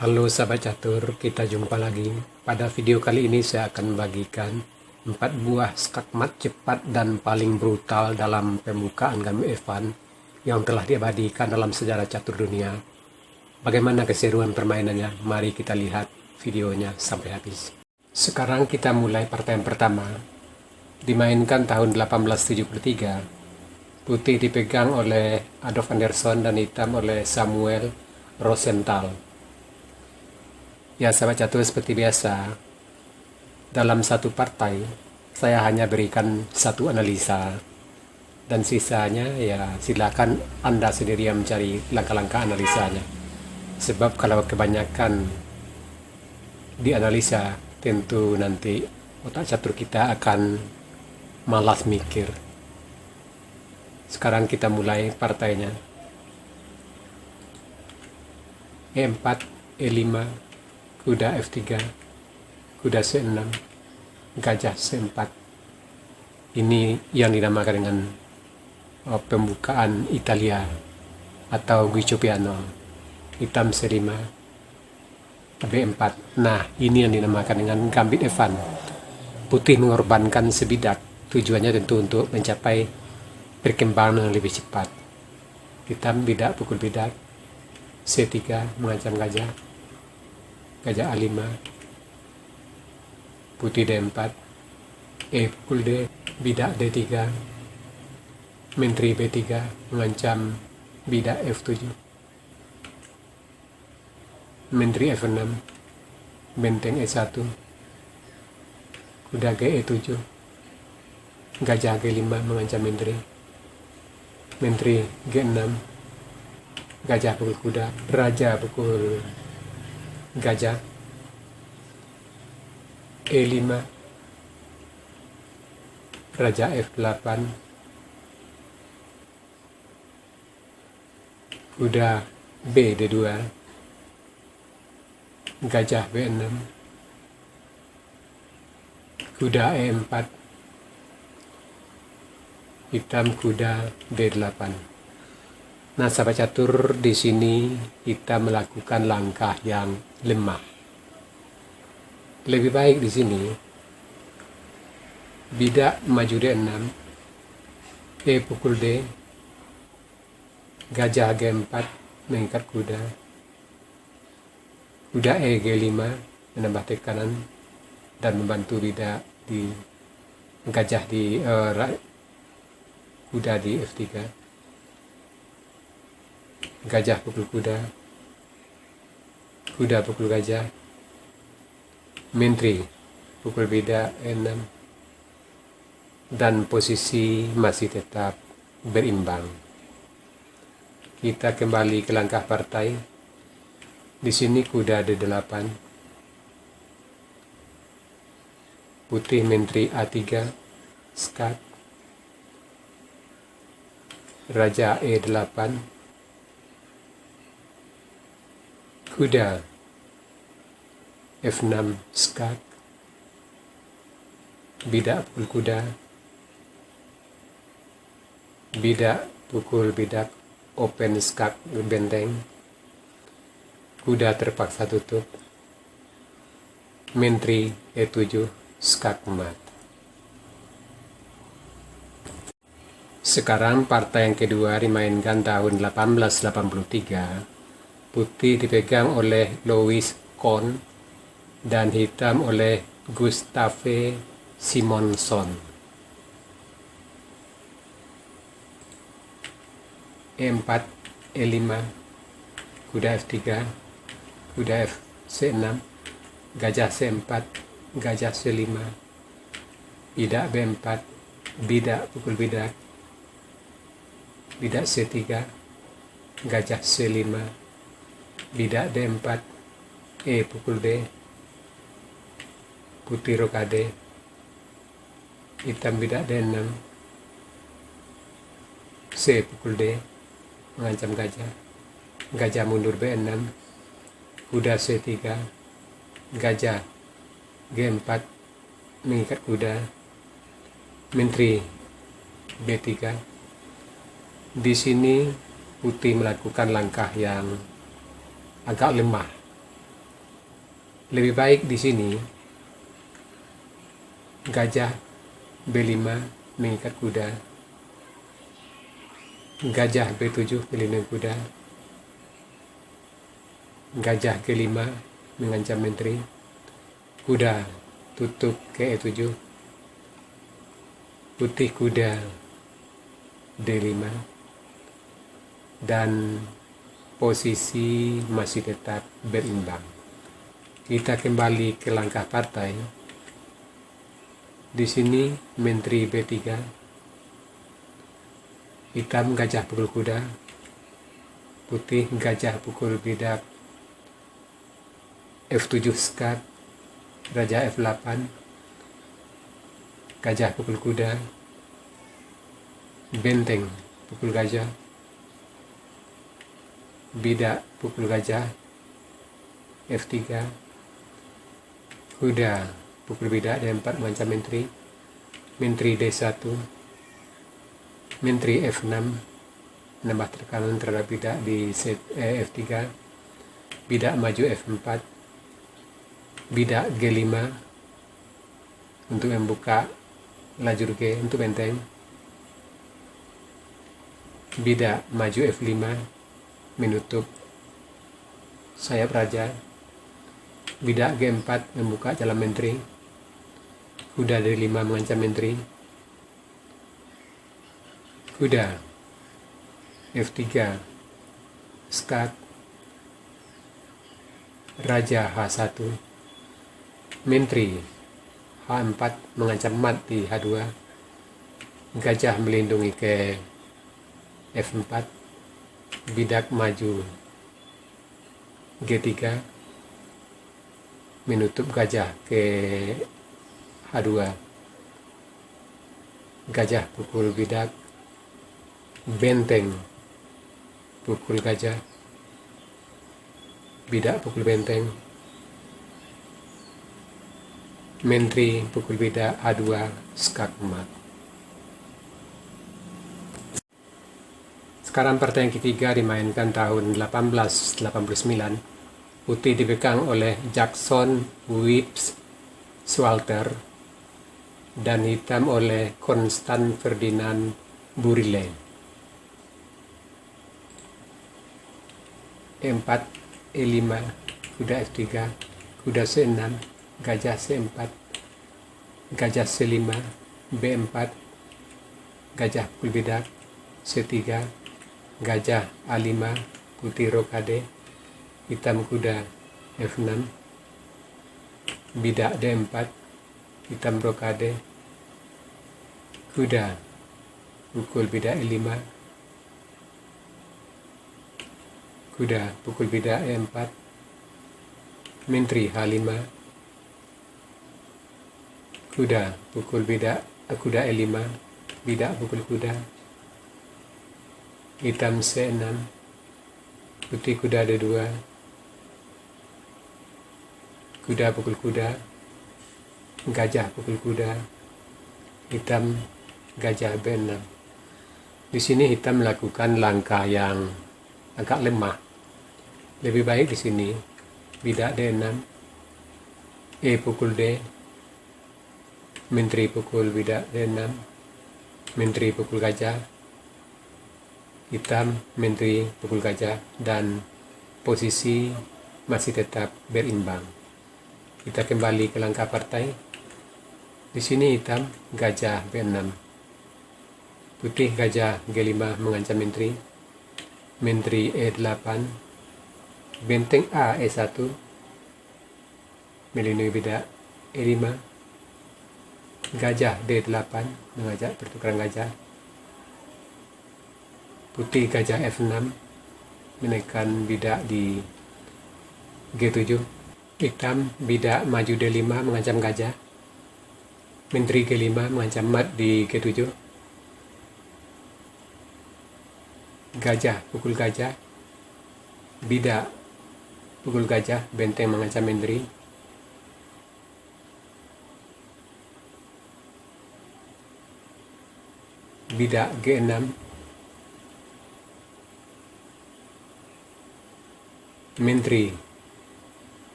Halo sahabat catur, kita jumpa lagi. Pada video kali ini saya akan membagikan 4 buah skakmat cepat dan paling brutal dalam pembukaan game Evan yang telah diabadikan dalam sejarah catur dunia. Bagaimana keseruan permainannya? Mari kita lihat videonya sampai habis. Sekarang kita mulai partai yang pertama. Dimainkan tahun 1873. Putih dipegang oleh Adolf Anderson dan hitam oleh Samuel Rosenthal. Ya sahabat catur, seperti biasa, dalam satu partai saya hanya berikan satu analisa dan sisanya ya silakan Anda sendiri yang mencari langkah-langkah analisanya. Sebab kalau kebanyakan dianalisa tentu nanti otak catur kita akan malas mikir. Sekarang kita mulai partainya. E4, E5, kuda F3, kuda C6, gajah C4. Ini yang dinamakan dengan pembukaan Italia atau Guido Piano. Hitam C5, B4. Nah, ini yang dinamakan dengan gambit Evan. Putih mengorbankan sebidak, tujuannya tentu untuk mencapai perkembangan yang lebih cepat. Hitam bidak pukul bidak, C3 mengancam gajah, gajah A5, putih D4, E pukul D, bidak D3, menteri B3 mengancam bidak F7, menteri F6, benteng E1, kuda G E7, gajah G5 mengancam menteri, menteri G6, gajah pukul kuda, raja pukul gajah, E5, raja F8, kuda B D2, gajah B6, kuda E4, hitam kuda D8. Nah, sahabat catur, di sini kita melakukan langkah yang lemah. Lebih baik di sini bidak maju D6, E pukul D, gajah G4 mengikat kuda, kuda E G5 menambah tekanan dan membantu bidak di gajah di kuda di F3, gajah pukul kuda, kuda pukul gajah, menteri pukul bidak E6, dan posisi masih tetap berimbang. Kita kembali ke langkah partai. Di sini kuda D8, putih menteri A3, skak, raja E8, kuda F6 skak, bidak pukul kuda, bidak pukul bidak, open skak benteng, kuda terpaksa tutup, menteri E7 skak mat. Sekarang partai yang kedua dimainkan tahun 1883. Putih dipegang oleh Louis Kohn dan hitam oleh Gustave Simonson. E4, E5, kuda F3, kuda C6, gajah C4, gajah C5, bidak B4, bidak pukul bidak, bidak C3, gajah C5, bidak D4, E pukul D, putih rokade, hitam bidak D6, C pukul D, mengancam gajah, gajah mundur B6, kuda C3, gajah G4 mengikat kuda, menteri B3. Di sini putih melakukan langkah yang agak lemah Lebih baik di sini gajah B5 mengikat kuda, gajah B7 melindungi kuda, gajah G5 mengancam menteri, kuda tutup ke E7, putih kuda D5, dan posisi masih tetap berimbang. Kita kembali ke langkah partai. Di sini menteri B3, hitam gajah pukul kuda, putih gajah pukul bidak, F7 skat, raja F8, gajah pukul kuda, benteng pukul gajah, bidak pukul gajah, F3, kuda pukul bidak D4 mengancam menteri, menteri D1, menteri F6 menambah tekanan terhadap bidak di F3, bidak maju F4, bidak G5 untuk membuka lajur G untuk benteng, bidak maju F5 menutup sayap raja, bidak G4 membuka jalan menteri, kuda D5 mengancam menteri, kuda F3 skat, raja H1, menteri H4 mengancam mat di H2, gajah melindungi ke F4, bidak maju G3 menutup gajah ke H2, gajah pukul bidak, benteng pukul gajah, bidak pukul benteng, menteri pukul bidak H2 skak mat. Sekarang partai yang ketiga dimainkan tahun 1889. Putih dipegang oleh Jackson Whips Swalter dan hitam oleh Constant Ferdinand Burile. E4, E5, kuda F3, kuda C6, gajah C4, gajah C5, B4, gajah pukul bidak, C3, gajah A5, putih rokade, hitam kuda F6, bidak D4, hitam rokade, kuda pukul bidak E5, kuda pukul bidak E4, menteri H5, kuda pukul bidak kuda E5, bidak pukul kuda, hitam C6, putih kuda D2, kuda pukul kuda, gajah pukul kuda, hitam gajah B6. Di sini hitam melakukan langkah yang agak lemah. Lebih baik di sini bidak D6, E pukul D, menteri pukul bidak D6, menteri pukul gajah, hitam menteri pukul gajah, dan posisi masih tetap berimbang. Kita kembali ke langkah partai. Di sini hitam gajah B6, putih gajah G5 mengancam menteri, menteri E8, benteng A E1 melindungi bidak E5, gajah D8 mengajak pertukaran gajah, putih gajah F6 menekan bidak di G7, hitam bidak maju D5 mengancam gajah, menteri G5 mengancam mat di G7, gajah pukul gajah, bidak pukul gajah, benteng mengancam menteri, bidak G6, menteri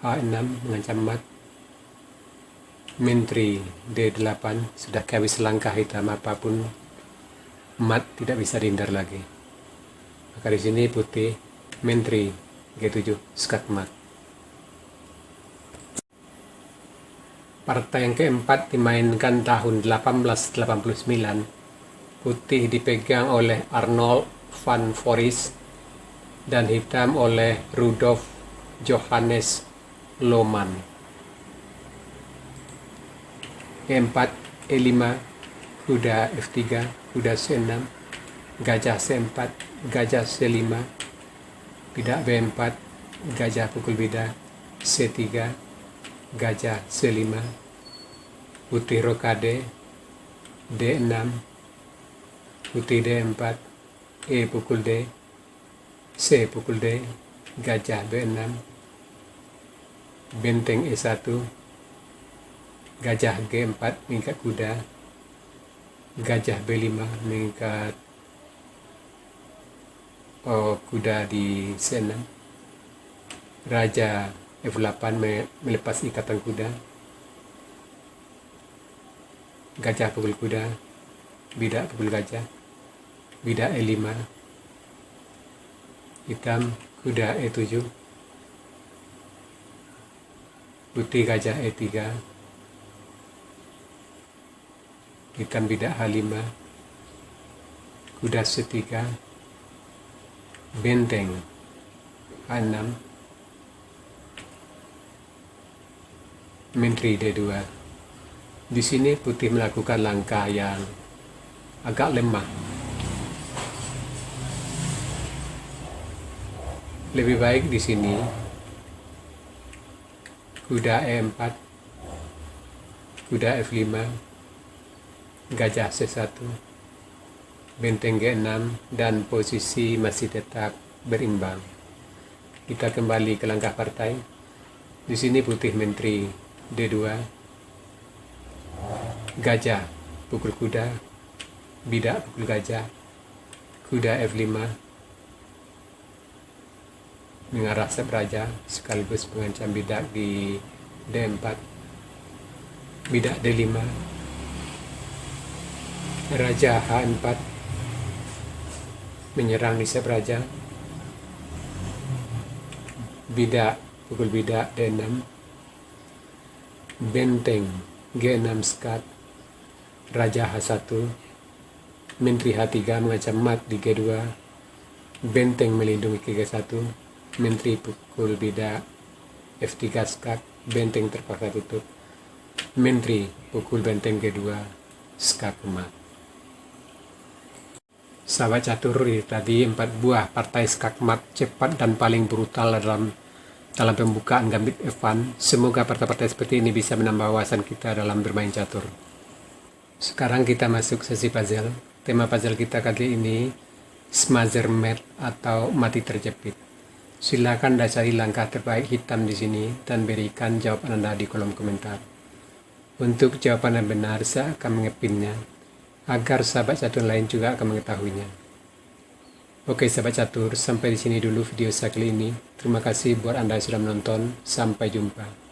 H6 mengancam mat. Menteri D8 sudah habis langkah hitam, apapun mat tidak bisa dihindar lagi. Maka di sini putih Menteri G7 skak mat. Partai yang keempat dimainkan tahun 1889. Putih dipegang oleh Arnold van Foris dan hitam oleh Rudolf Johannes Lohmann. E4, E5, kuda F3, kuda C6, gajah C4, gajah C5, bidak B4, gajah pukul bidak, C3, gajah C5, putih rokade, D6, putih D4, E pukul D, C pukul D, gajah B6, benteng E1, gajah G4 mengikat kuda, gajah B5 mengikat kuda di C6, raja F8 melepas ikatan kuda, gajah pukul kuda, bidak pukul gajah, bidak E5, hitam kuda E7, putih gajah E3, hitam bidak H5, kuda C3, benteng H6, Menteri D2. Di sini putih melakukan langkah yang agak lemah. Lebih baik di sini kuda E4, kuda F5, gajah C1, benteng G6, dan posisi masih tetap berimbang. Kita kembali ke langkah partai. Di sini putih Menteri D2, gajah pukul kuda, bidak pukul gajah, kuda F5 mengarah raja sekaligus mengancam bidak di D4, bidak D5, raja H4 menyerang di raja, bidak pukul bidak D6, benteng G6 skat, raja H1, Menteri H3 mengancam mat di G2, benteng melindungi ke G1, Menteri pukul bidak F3 skat, benteng terpaksa tutup, Menteri pukul benteng G2 skak mat. Sahabat catur, tadi 4 buah partai skak mat cepat dan paling brutal dalam pembukaan gambit F1. Semoga partai-partai seperti ini bisa menambah wawasan kita dalam bermain catur. Sekarang kita masuk sesi puzzle. Tema puzzle kita kali ini Smother Mat atau mati terjepit. Silakan dasari langkah terbaik hitam di sini dan berikan jawaban Anda di kolom komentar. Untuk jawaban yang benar, saya akan mengepinnya agar sahabat catur lain juga akan mengetahuinya. Oke sahabat catur, sampai di sini dulu video saya kali ini. Terima kasih buat Anda yang sudah menonton. Sampai jumpa.